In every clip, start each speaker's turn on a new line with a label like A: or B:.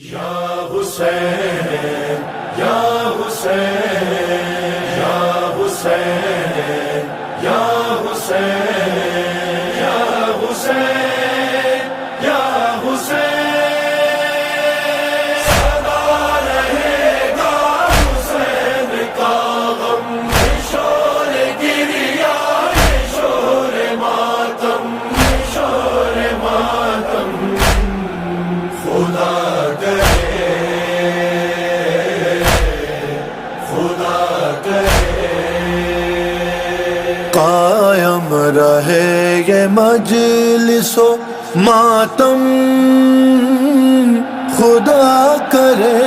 A: یا حسین یا حسین یا حسین یا حسین یا حسین یا حسین سدا رہے گا حسین کا غم شور گریا شور ماتم شور ماتم خدا
B: قائم رہے یہ مجلس و ماتم خدا کرے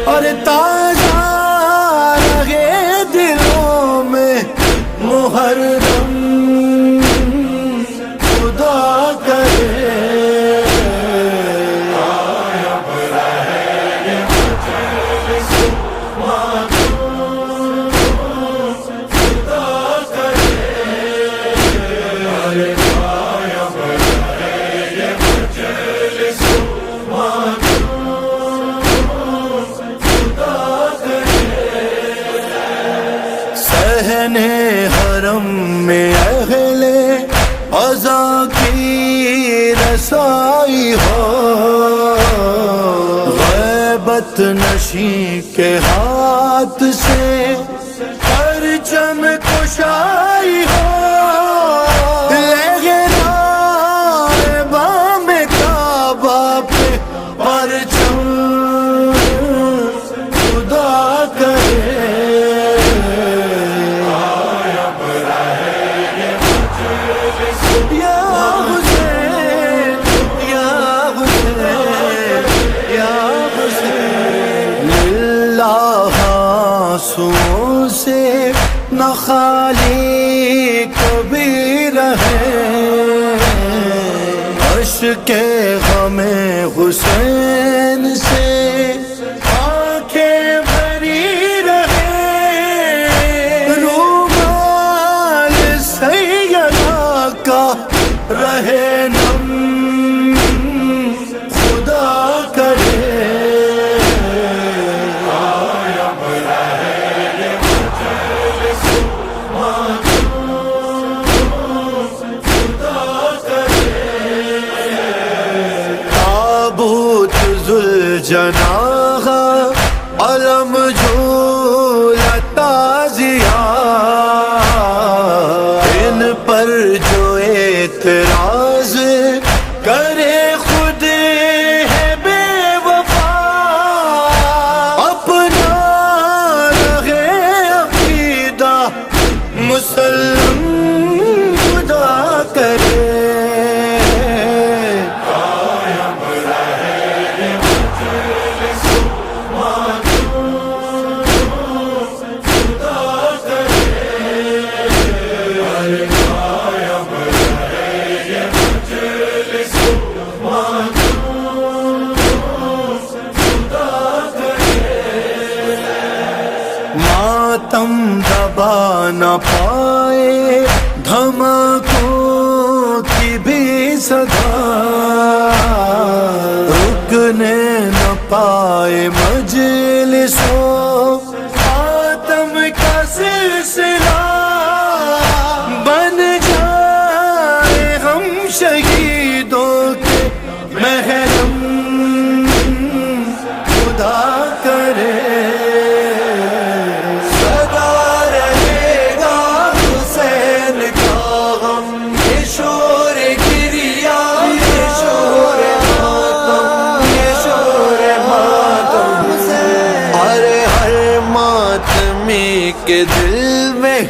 B: اور تازہ رہے دلوں میں محرم خدا کرے سہنے حرم میں اہل عزا کی رسائی ہو غیبت نشیں کے ہاتھ سے پرچم کشائی ہو لہرائے بام کعبہ پہ پرچم خدا کرے آنسوؤں سے نہ خالی کبھی رہے عشق غم حسین سے آنکھیں بھری رہے رومال سیدہ کا رہے نم خدا کرے ذوالجناح علم جھولا تازیہ ان پر جو اعتراض کرے خود ہے بے وفا اپنا رہے عقیدہ مسلم خدا کرے ماتم دبا نہ پائے دھماکوں کی بھی صدا رکنے نہ پائے مجلس و ماتم کا سلسلہ بن جائے ہم شہیدوں کے محرم خدا کرے کے دل میں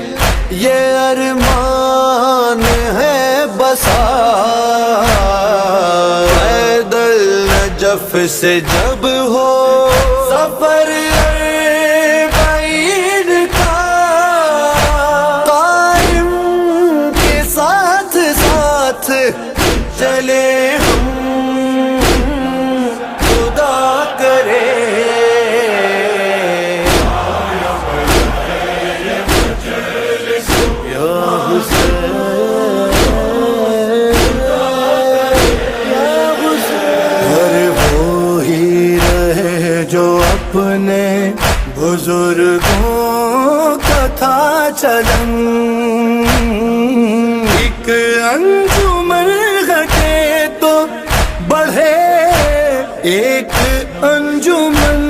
B: یہ ارمان ہے بسا پیدل نجف سے جب ہو سفر بعید کا قائم چلے ہم خدا کرے یا حسین جو اپنے بزرگوں کا تھا چلن ایک انجمن گھٹے تو بڑھے ایک انجمن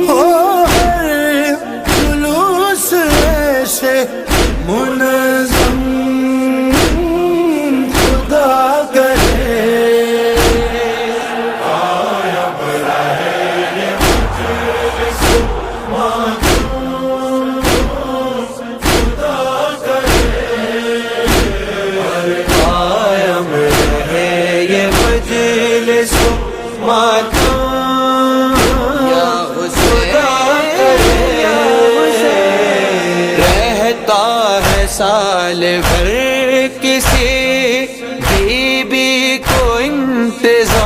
B: ہو ہر جلوس سے منظم خدا کرے رہتا ہے سال بھر کسی بی کو انتظار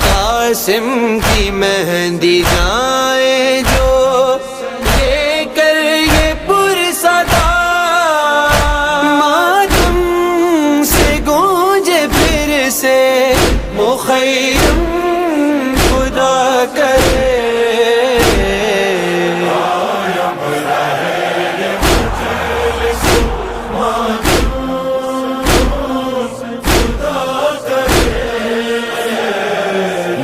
B: قاسم کی مہندی جائے جو لے کر یہ پرصدا ماتم سے گونجے پھر سے مخیم خدا کرے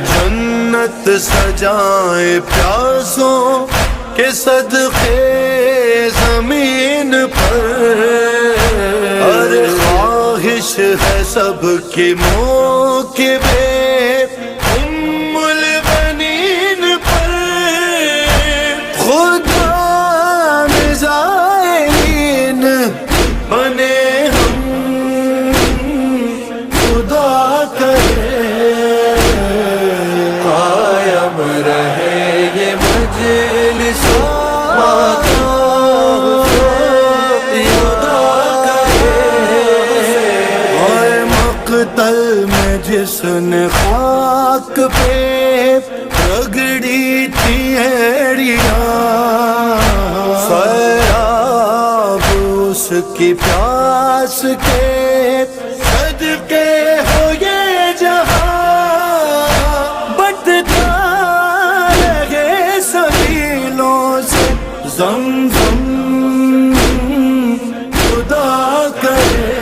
B: جنت سجائے پیاسوں کے صدقے زمین پر ہر خواہش ہے سب کی موقبے ام البنین پر خدا مزائین بنے ہم خدا کرے قائم رہے یہ مجلس مقتل میں جس نے خاک پہ رگڑی تھی ایڑیاں سیراب اس کی پیاس کے صدقے ہو یہ جہاں بٹتا لگے سبیلوں سے زمزم خدا کرے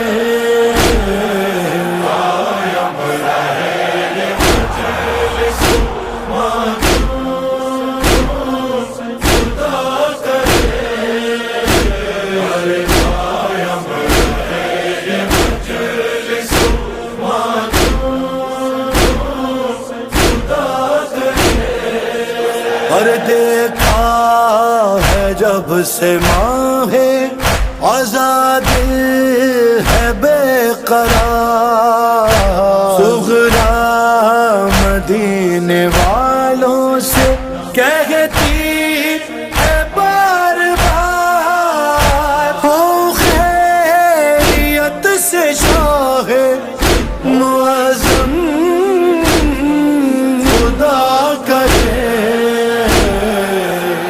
B: اور دیکھا ہے جب سے ماہ آزاد ہے بے قرار صغرا مدینے والوں سے کہتی ہے بار بار ہو خیریت سے شاہ معظم خدا کرے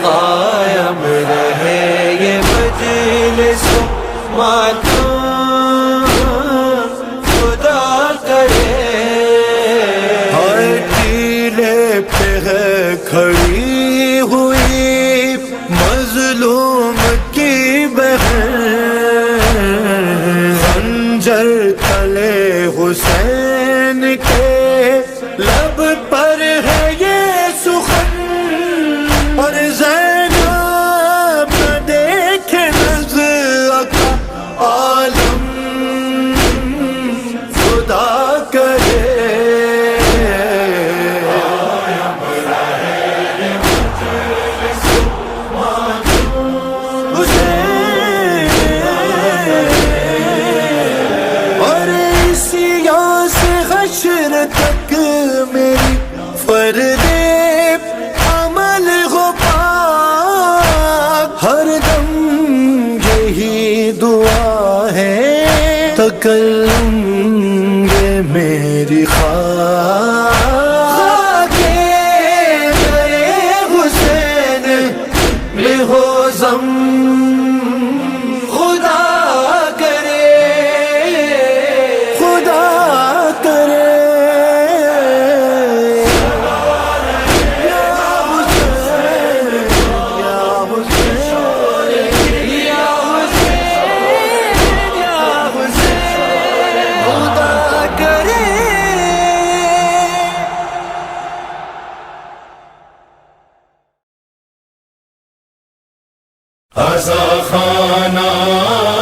B: قائم رہے یہ مجلس ماتم خدا کرے ہر ٹیلے پہ ہے کھڑی ہوئی مظلوم کی بہن خنجر تلے حسین کے لب پر ہے یہ سخن اور زینب نہ دیکھے نظر کا عالم خدا کرے اور اسی سے حشر تک میری فرد عمل ہو پاک ہر دم یہی دعا ہے تک کر لوں گے میری خاک میرے حسین میں ہو ضم خدا کرے خدا کرے
A: آزا خانہ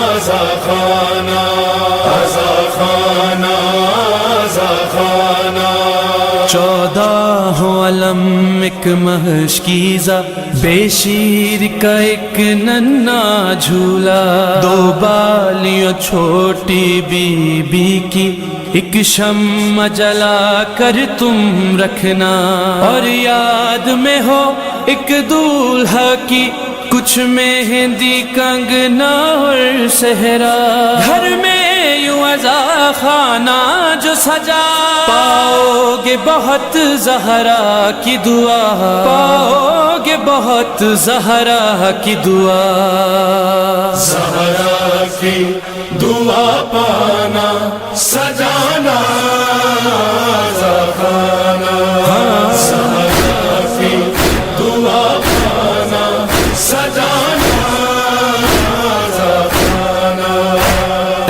A: آزا خانہ آزا خانہ آزا خانہ
C: 14 علم ایک مشکیزہ بے شیر کا ایک ننا جھولا 2 بالیوں چھوٹی بی بی کی ایک شمع جلا کر تم رکھنا اور یاد میں ہو ایک دولہا کی کچھ مہندی کنگنا اور صحرا گھر میں یوں عزا خانہ جو سجا پاؤ گے بہت زہرا کی دعا پاؤ گے بہت زہرا کی دعا
A: زہرا کی دعا پانا سجانا آزا خانہ زہرا کی دعا پانا سجانا آزا خانہ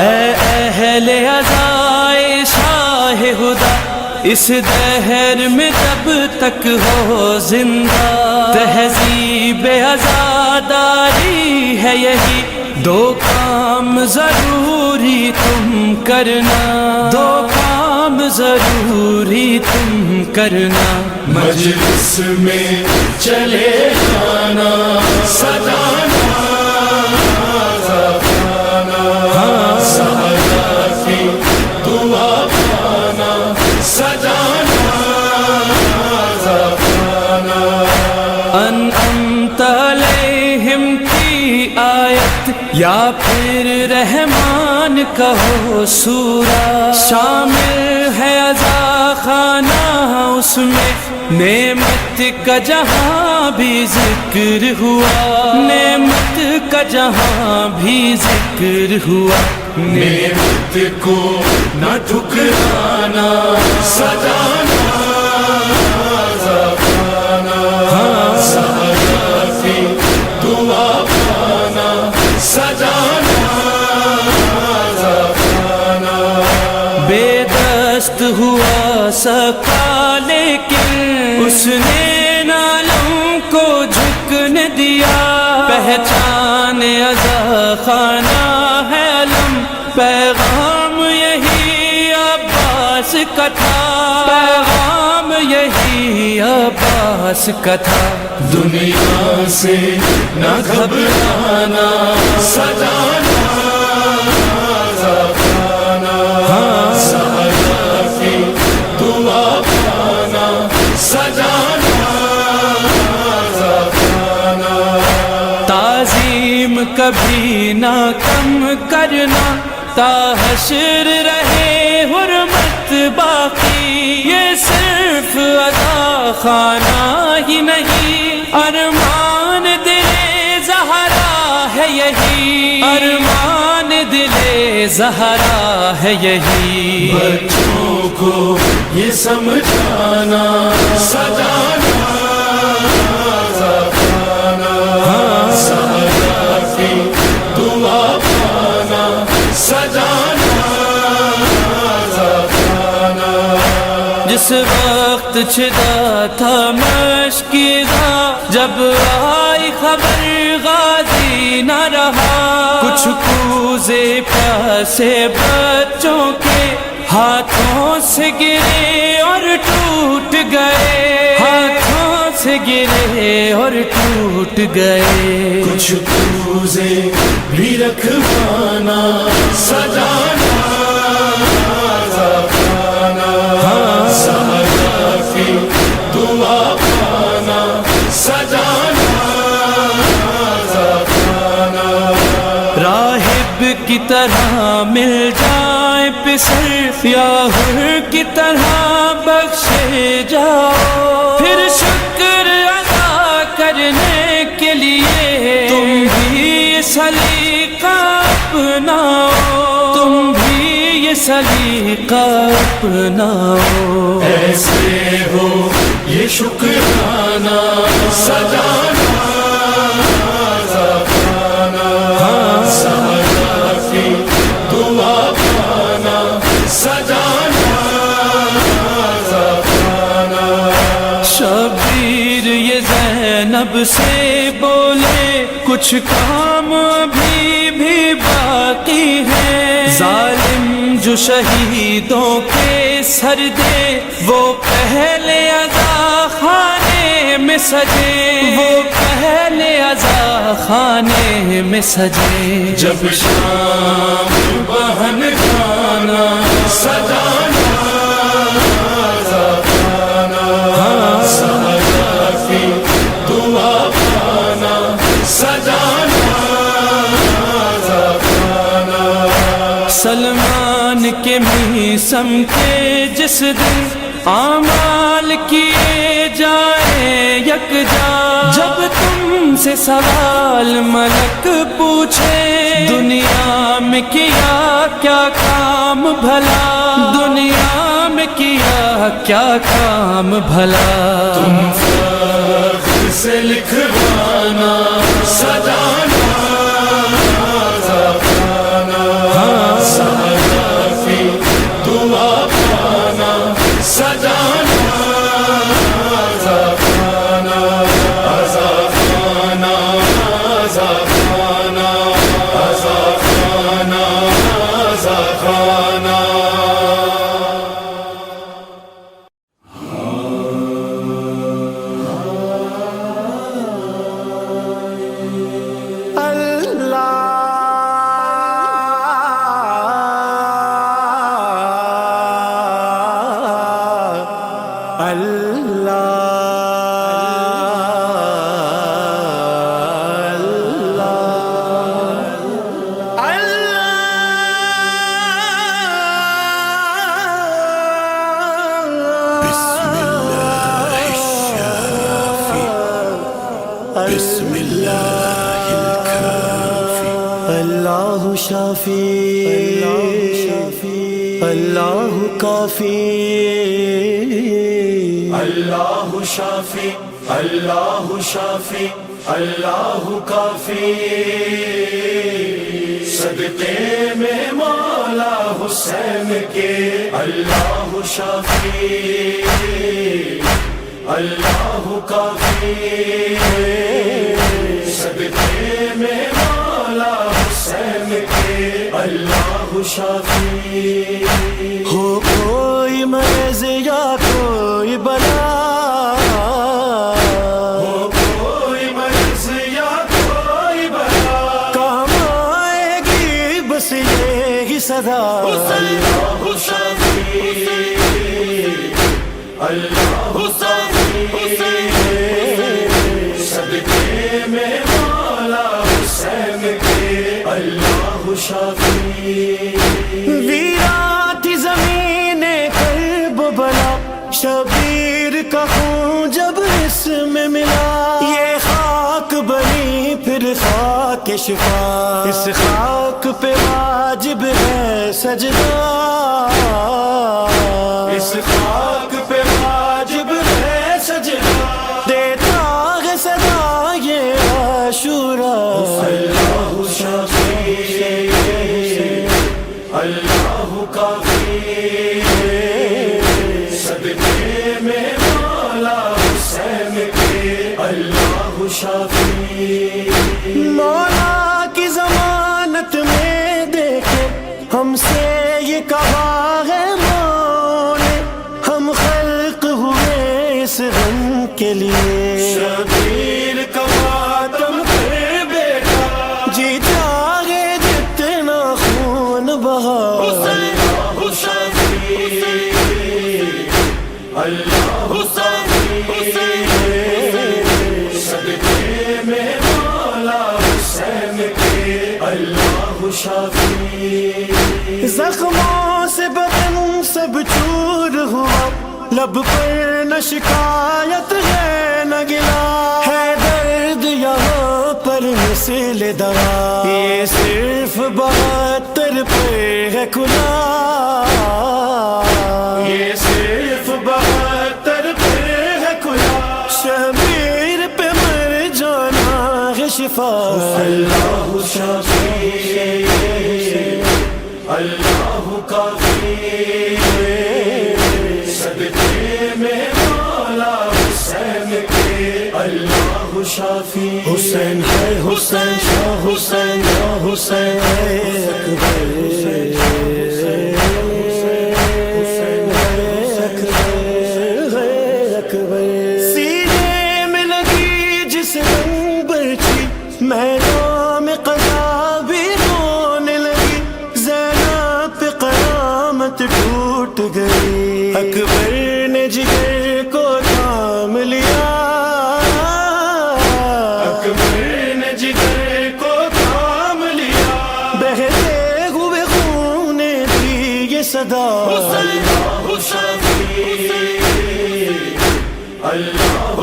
C: اے اہل عزائے شاہ خدا اس دہر میں جب تک ہو زندہ تہذیب عزاداری ہے یہی 2 کام ضروری تم کرنا 2 کام ضروری تم کرنا
A: مجلس میں چلے جانا سجانا آزا خانہ زہرا کی دعا پانا سجانا آزا خانہ
C: انعمت علیہم کی آیت یا پھر رحمان کہو سورہ شامل ہے عزا خانہ اس میں نعمت کا جہاں بھی ذکر ہوا نعمت کا جہاں بھی ذکر ہوا
A: نعمت کو نہ ٹھکرانا سجانا آزا خانہ زہرا کی دعا پانا سجانا آزا خانہ
C: بے دست ہوا سکا لیکن اس نے عالم کو جھکنے دیا پہچان عزا خانہ ہے علم پیغام یہی عباس کا تھا پیغام یہی عباس کا تھا
A: دنیا سے نہ گھبرانا سجانا آزا خانہ زہرا کی دعا پانا سجانا آزا خانہ
C: تعظیم کبھی نہ کم کرنا تا حشر رہے حرمت باقی یہ صرف عزا خانہ ہی نہیں ارمان دل زہرا ہے یہی ارمان دل زہرا ہے یہی
A: بچوں کو یہ سمجھانا سجانا آزا خانہ زہرا کی دعا پانا سجانا آزا خانہ
C: جس وقت چھدا تھا مشکیزہ جب آئی خبر غازی نہ رہا کچھ کوزے پیاسے بچوں کے ہاتھوں سے گرے اور ٹوٹ گئے ہاتھوں سے گرے اور ٹوٹ گئے
A: کچھ کوزے بھی رکھوانا سجانا آزا خانہ زہرا کی دعا پانا سجانا آزا خانہ
C: راہب کی طرح مل جائے پسر یا حر کی طرح بخشے جاؤ، پھر شکر ادا کرنے کے لیے تم بھی یہ سلیقہ اپناؤ، تم بھی یہ سلیقہ اپناؤ،
A: ایسے ہو یہ شکرانہ سجانا
C: شبیر یہ زینب سے بولے کچھ کام بھی باقی ہے، ظالم جو شہیدوں کے سر دے وہ پہلے عزا خانے میں سجے، وہ پہلے عزا خانے میں سجے،
A: جب شام بہن گانا سجانا
C: سلمان کے میسم کے جس دن اعمال کیے جائیں یکجا، جب تم سے سوال ملک پوچھے دنیا میں کیا کیا کام بھلا، دنیا میں کیا کیا کام بھلا،
A: تم فخر سے لکھوانا سجانا
B: بسم اللہ الکافی اللہ شافی اللہ کافی اللہ شافی اللہ شافی اللہ کافی صدقے میں مولا حسین کے اللہ شافی اللہ کافی صدقے میں مولا حسین کے اللہ شافی ہو کوئی مرض یا کوئی بلا، ہو کوئی مرض یا کوئی بلا، کام آئے گی بس یہی صدا اللہ شافی اللہ صدقے میں مولا حسین کے اللہ شافی ویرات زمین کرب بلا، شبیر کا خون جب اس میں ملا، یہ خاک بنی پھر خاک شفا، اس خاک پہ واجب ہے سجدہ، اس خاک پہ واجب ہے سجدہ، دیتا ہے صدا یہ عاشورا اللہ شافی اللہ کافی صدقے میں مولا حسین کے اللہ شافی مولا کی ضمانت میں دیکھے ہم سے یہ کہا ہے مولا، ہم شافی زخموں سے بدن سب چور ہوا لب پر نہ شکایت ہے نہ گلا ہے درد یہاں پر مثل دوا یہ صرف 72 پر ہے کھلا یہ صرف 72 پر ہے کھلا شبیر پہ مر جانا ہے شفا اللہ شافی اللہ کافی صدقے میں مولا حسین کے اللہ شافی حسین ہے حسین شاہ حسین یا حسین ہے اکبر سینے میں لگی جس رنگ برچی میدان میں قضا بھی رونے لگی زینب پہ قیامت ٹوٹ گئی اکبر نے جگر کو تھام لیا اکبر نے جگر کو تھام لیا بہتے ہوئے خون نے دی یہ صدا اللہ شافی اللہ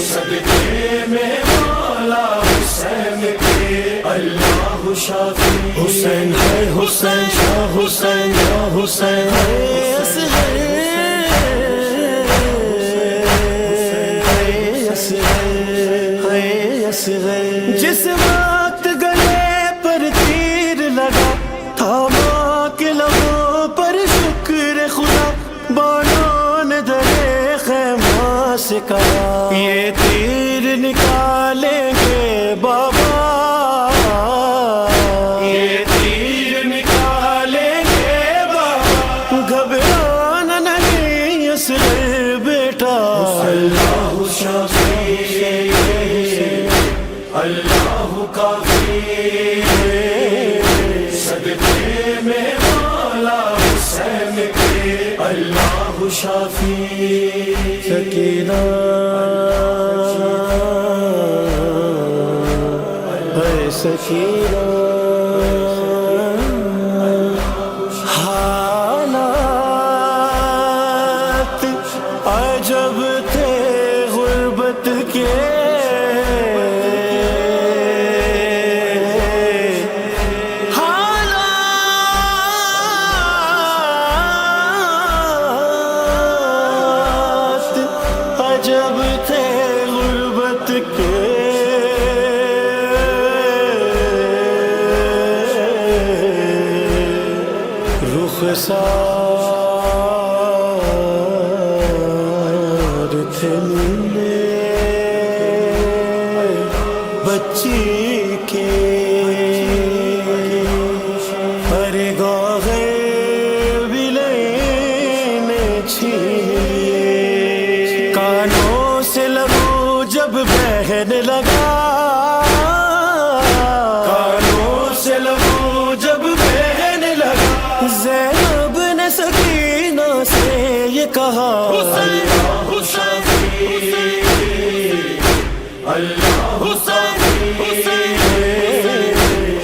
B: صدقے میں مولا حسین کے اللہ شافی حسین ہے حسین شاہ حسین یا حسین ہے اصغر جس وقت گلے پر تیر لگا تھاما کے لبوں پر شکر خدا بانوں نے درے خیمہ سے کہا یہ تیر نکالیں گے بابا یہ تیر نکالیں گے بابا گھبرانا نہیں اصغر بیٹا اللہ شافی اللہ کافی صدقے میں مولا حسین کے اللہ شافی سکینہ اے سکینہ حالات عجب تھے غربت کے جب تھے غربت کے رخسار تھے ملے بچی کے ارے گوہر بھی لینے چھینے کانوں سے لبو جب بہنے لگا کانوں سے لبو جب بہنے لگا زینب نے سکینہ سے یہ کہا اللہ شافی اللہ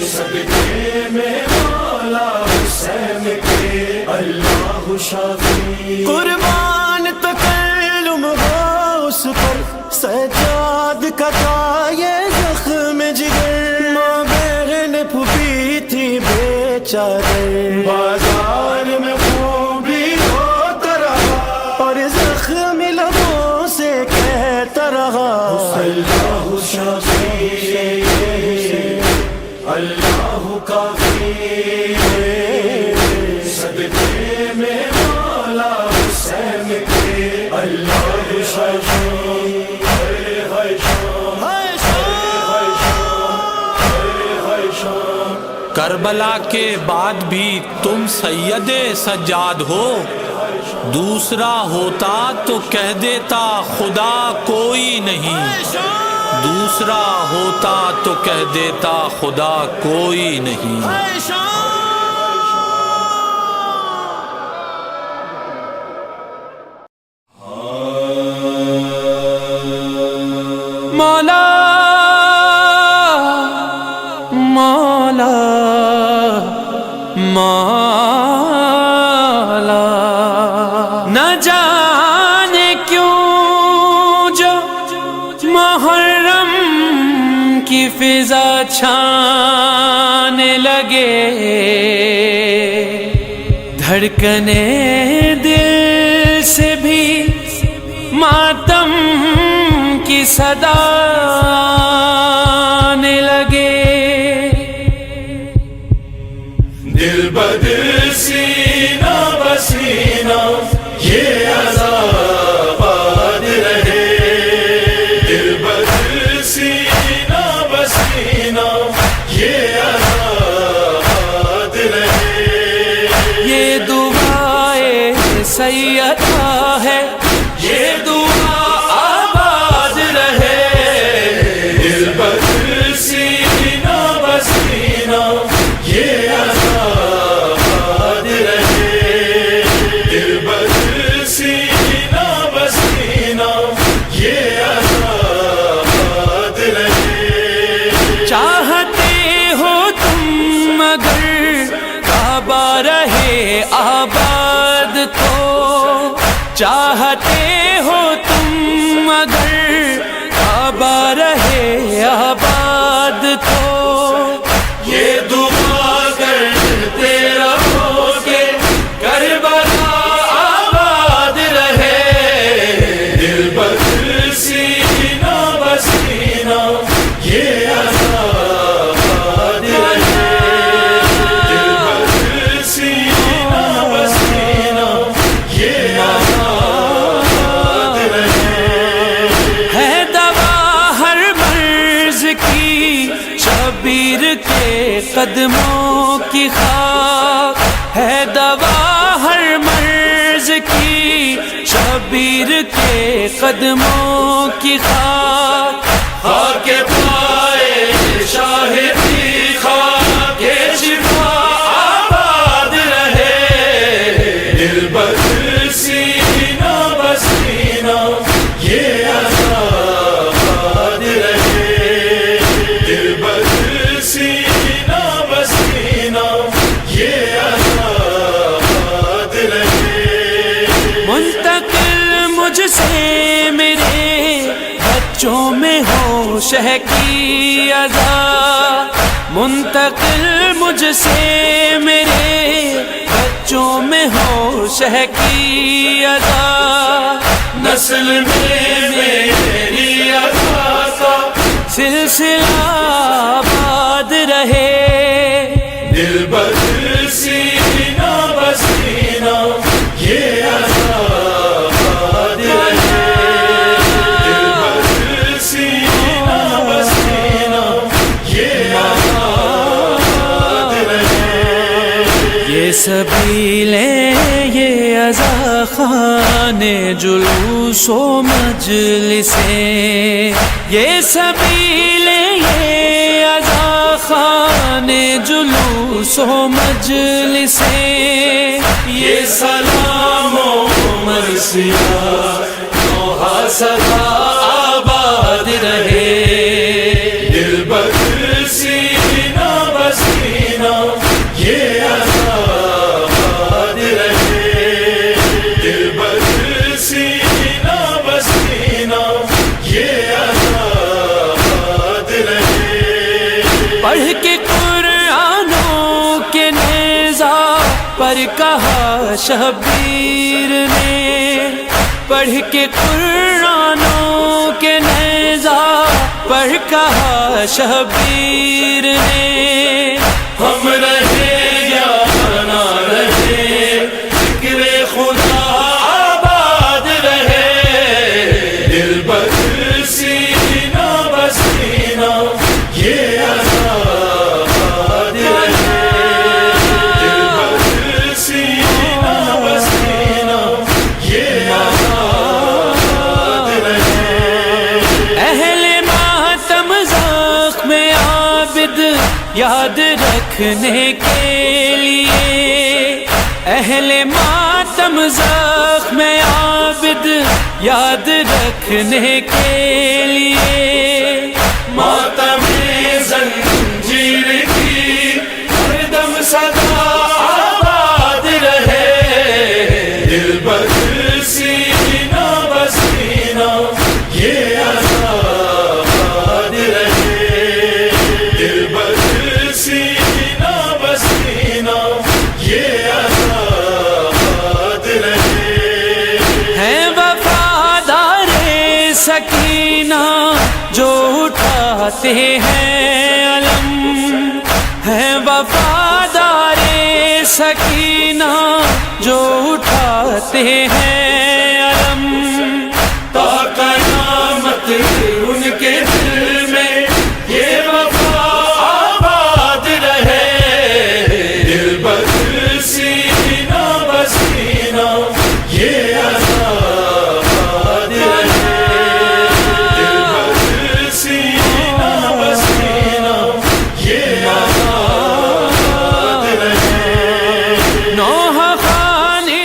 B: صدقے میں مولا حسین کے اللہ شافی قربان تکلم ہو اس پر سجاد کا تھا یہ زخم جگر ماں بہن پھوپھی تھی بیچارے بازار میں خوبی ہوتا رہا اور زخمی لبوں سے کہتا رہا اللہ شافی اللہ کافی صدقے میں مولا حسین کے اللہ شافی
C: کربلا کے بعد بھی تم سید سجاد ہو دوسرا ہوتا تو کہہ دیتا خدا کوئی نہیں دوسرا ہوتا تو کہہ دیتا خدا کوئی نہیں مولا مولا نہ جانے کیوں جو محرم کی فضا چھانے لگے دھڑکنے دل سے بھی ماتم کی صدا آنے لگے
A: دل بدل سینہ بسینہ یہ عذاباد رہے دل بدل سینہ بسینہ یہ عذاباد رہے
C: یہ دعائے سیدہ ہے یہ دعا آباد رہے
A: دل بدل سینہ بسینہ یہ عذاباد رہے دل بدل سینہ بسینہ یہ عذاباد رہے
C: چاہتے ہو تم مگر کعبہ رہے آباد تو چاہتے ہو تم مگر کعبہ رہے آباد تو
A: یہ دعا کرتے رہو کہ کربلا آباد رہے دل بدل سینہ بسینہ یہ عذاباد رہے دل بدل سینہ بسینہ یہ عذاباد رہے
C: ہے دوا ہر مرض کی شبیر کے قدموں کی خاک ہے دوا ہر مرض کی شبیر کے قدموں کی خاک
A: خاک پائے شاہدی خاک شفا آباد رہے دل بدل سینہ بسینہ یہ عذاباد رہے دل بدل سینہ بسینہ یہ عذاباد رہے
C: منتقل مجھ سے میرے بچوں میں ہو شہ کی اذا منتقل مجھ سے میرے بچوں میں ہو شہ کی اذا
A: نسل میں میری عطا کا
C: سلسلہ آباد رہے
A: دل بدل سینہ بسینہ یہ عذاباد رہے دل بدل سینہ بسینہ یہ عذاباد رہے
C: یہ سبیلیں یہ عزا خانے جلوس و مجلسیں یہ سبیلیں یہ عزا خانے جلوس و مجلسیں
A: یہ سلام و مرثیہ نوحہ صدا آباد رہے دل بدل سینہ بسینہ یہ عذاباد رہے دل بدل سینہ بسینہ یہ عذاباد رہے
C: پڑھ کے قرآنوں کے نیزہ پر کہا شبیر نے پڑھ کے قرآنوں کے نیزہ پر کہا شبیر نے
A: ہم رہے یا نہ رہے ذکر خدا آباد رہے دل بدل سینہ بسینہ یہ عذاباد رہے دل بدل سینہ بسینہ یہ عذاباد رہے
C: اہل ماتم زخم عابد یاد رکھنے کے لیے اہل ماتم زخم عابد یاد رکھنے کے لیے
A: ماتم زنجیر کی ہر دم صدا
C: ہے وفادار سکینہ جو اٹھاتے ہیں علم،
A: تا قیامت ان کے دل میں یہ وفا آباد رہے، دل بدل سینہ بسینہ یہ آباد رہے، دل بدل سینہ بسینہ یہ آباد رہے۔
C: نوح خانی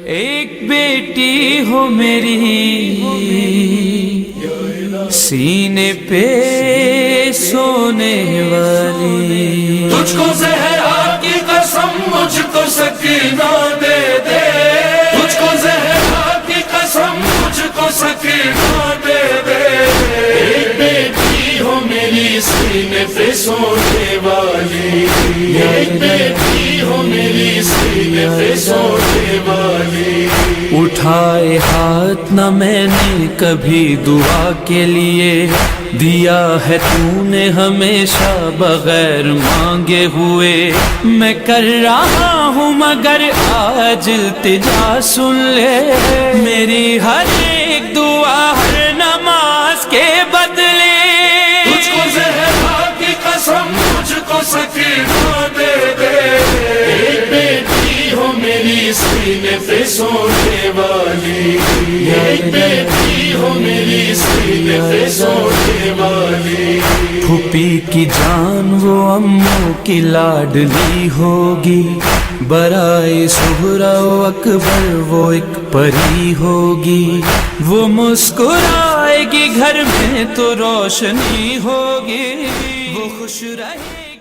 C: ایک بیٹی ہو میری سینے پہ سونے والی،
A: تجھ کو زہرا کی قسم مجھ کو سکینہ دے دے، تجھ کو زہرا کی قسم مجھ کو سکینہ دے دے، ایک بیٹی ہو میری سینے پہ سونے والی، ایک بیٹی ہو میری سینے پہ سونے والی۔
C: اٹھائے ہاتھ نہ میں نے کبھی دعا کے لیے، دیا ہے تو نے ہمیشہ بغیر مانگے ہوئے، میں کر رہا ہوں مگر آج التجا سن لے، میری ہر ایک دعا ہر نماز کے بدلے،
A: تجھ کو زہرا کی قسم مجھ کو سکینہ دے دے، ایک بیٹی ہو میری سینے پہ سونے والی، ایک بیٹی ہو میری سینے پہ سونے والی۔
C: پھوپھی کی جان وہ اموں کی لاڈلی ہوگی، برائے سہرا و اکبر وہ ایک پری ہوگی، وہ مسکرائے گی گھر میں تو روشنی ہوگی، وہ خوش رہے